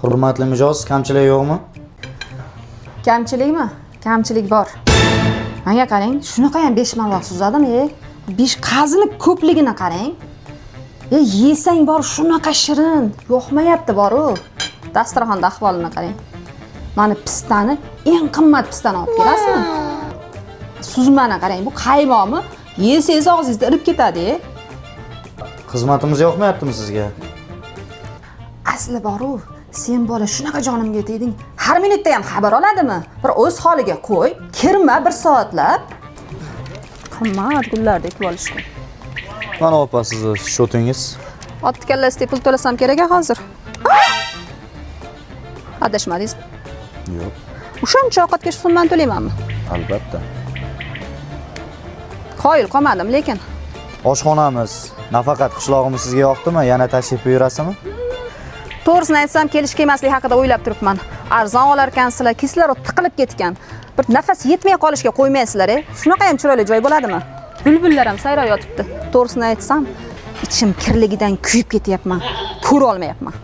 Hurmatli mijoz, kamchilik yo'qmi? Kamchilikmi? Kamchilik bor. Menga qarang, shunaqa ham beshmalloq suzadim-ey. Besh qazilik ko'pligini qarang. Yesang bor shunaqa shirin, yo'qmayapti boru. Dasturxonda ahvolini qarang. Mana pistani, eng qimmat pistani olib kelasizmi? Suzmani qarang, bu qaymoqmi? Yesangiz og'zingizda irib ketadi. Xizmatimiz yoqmayaptimi sizga? Asli boru, sen bola shunaqa jonimga tegding. Har minutda ham xabar oladimi? Bir o'z holiga qo'y, kirma bir soatlab. Qimmat gullardek bo'lishdi. Mana opa, sizni shotingiz. Otni kallasida pul to'lasam kerak hozir. Adashmadingiz? Yo'q, O'shancha ovqatga shu summani to'laymanmi? albatta. Qoyil qolmadim, lekin Oshxonamiz, nafaqat qishlog'imiz sizga yoqdimi? Yana tashrif buyurasizmi? to'g'risini aytsam, kelish kelmaslik haqida o'ylab turibman. Arzon olar ekansizlar, kislorod tiqilib ketgan. Bir nafas yetmay qolishga qo'ymaysizlar-a? Shunaqa ham chiroyli joy bo'ladimi? Bulbullar ham sayrab yotibdi. To'g'risini aytsam, ichim kirligidan kuyib ketyapman. Ko'ra olmayapman.